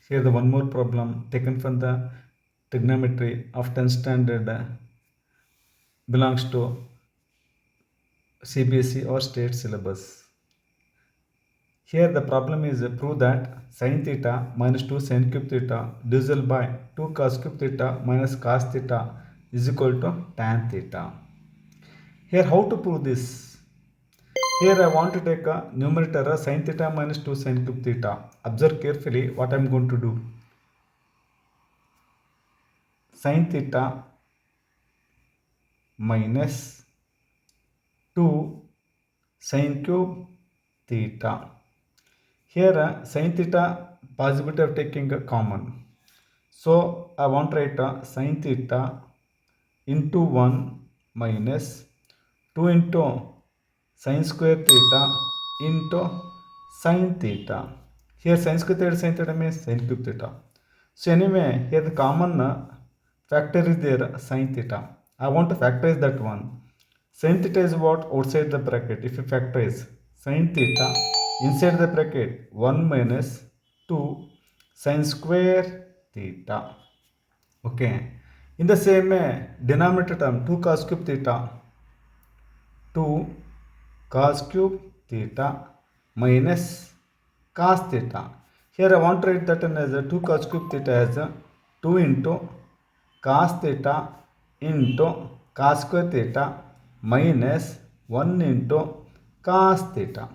Here the one more problem taken from the trigonometry of 10th standard belongs to CBSE or state syllabus. Here the problem is prove that sin theta minus 2 sin cube theta divisible by 2 cos cube theta minus cos theta is equal to tan theta. Here how to prove this? Here I want to take a numerator sin theta minus 2 sin cube theta. Observe carefully what I am going to do. Sin theta minus 2 sin cube theta. Here sin theta possibility of taking a common. So I want to write sin theta into 1 minus 2 into sin square theta into sin theta. Here sin square theta sin theta means sin cube theta. So anyway, here the common factor is there sin theta. I want to factorize that one. Sin theta is what? Outside the bracket. If you factorize sin theta inside the bracket 1 minus 2 sin square theta. Okay. In the same way, denominator term 2 cos cube theta 2 cos cube theta minus cos theta. Here I want to write that as a 2 cos cube theta as a 2 into cos theta into cos square theta minus 1 into cos theta.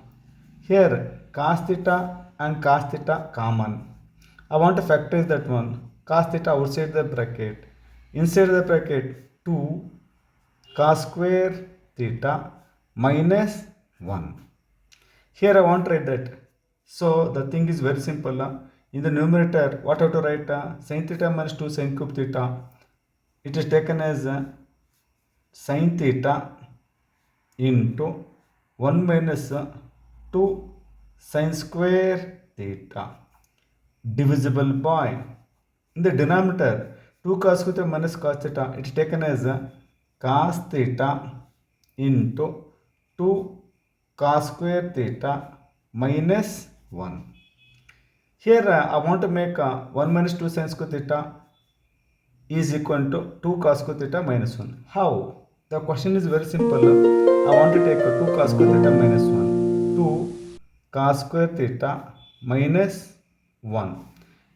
Here cos theta and cos theta common. I want to factorize that one. Cos theta outside the bracket. Inside the bracket 2 cos square theta minus 1. Here I want to write that. So the thing is very simple. In the numerator, what I have to write? Sin theta minus 2 sin cube theta. It is taken as sin theta into 1 minus 2 sin square theta divisible by, in the denominator 2 cos theta minus cos theta, it is taken as cos theta into 2 cos square theta minus 1. Here I want to make 1 minus 2 sin square theta is equal to 2 cos square theta minus 1. How? The question is very simple. I want to take 2 cos square theta minus 1. 2 cos square theta minus 1.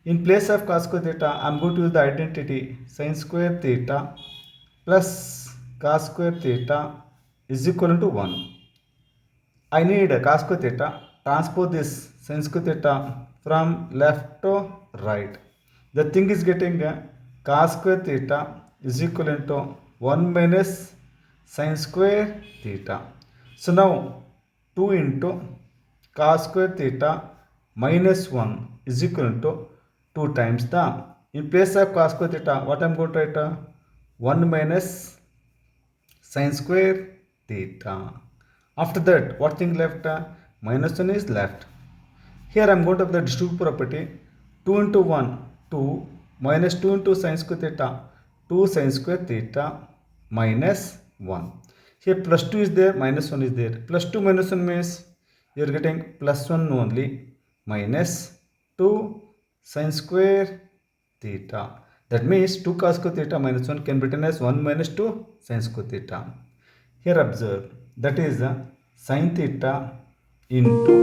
In place of cos square theta, I am going to use the identity sin square theta plus cos square theta is equal to 1. I need cos square theta. Transpose this sin square theta from left to right. The thing is getting cos square theta is equal to 1 minus sin square theta. So now 2 into cos square theta minus 1 is equal to 2 times the, in place of cos square theta, what I am going to write? 1 minus sin square theta. After that, what thing left? Minus 1 is left. Here I am going to have the distributive property 2 into 1, 2 minus 2 into sin square theta, 2 sin square theta minus 1. Here plus 2 is there, minus 1 is there. Plus 2 minus 1 means you are getting plus 1 only minus 2 sin square theta. That means 2 cos square theta minus 1 can be written as 1 minus 2 sin square theta. Here observe, that is sin theta into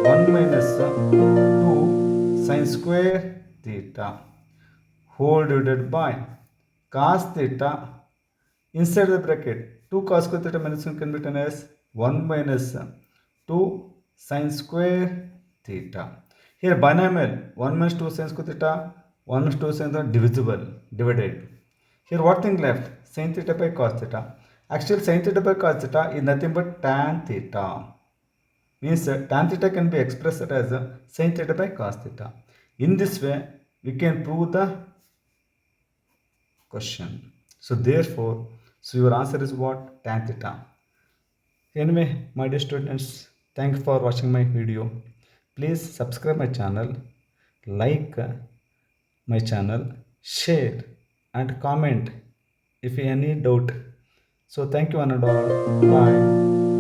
1 minus 2 sin square theta whole divided by cos theta inside the bracket 2 cos square theta minus 1 can be written as 1 minus 2 sin square theta. Here binomial 1 minus 2 sin square theta 1 minus 2 sin theta divisible divided. Here what thing left? Sin theta by cos theta. Actually sin theta by cos theta is nothing but tan theta. Means tan theta can be expressed as sin theta by cos theta. In this way we can prove the question. So therefore, so your answer is what? Tan theta. Anyway, my dear students, thank you for watching my video. Please subscribe my channel, like my channel, share and comment if you any doubt. So thank you one and all. Bye.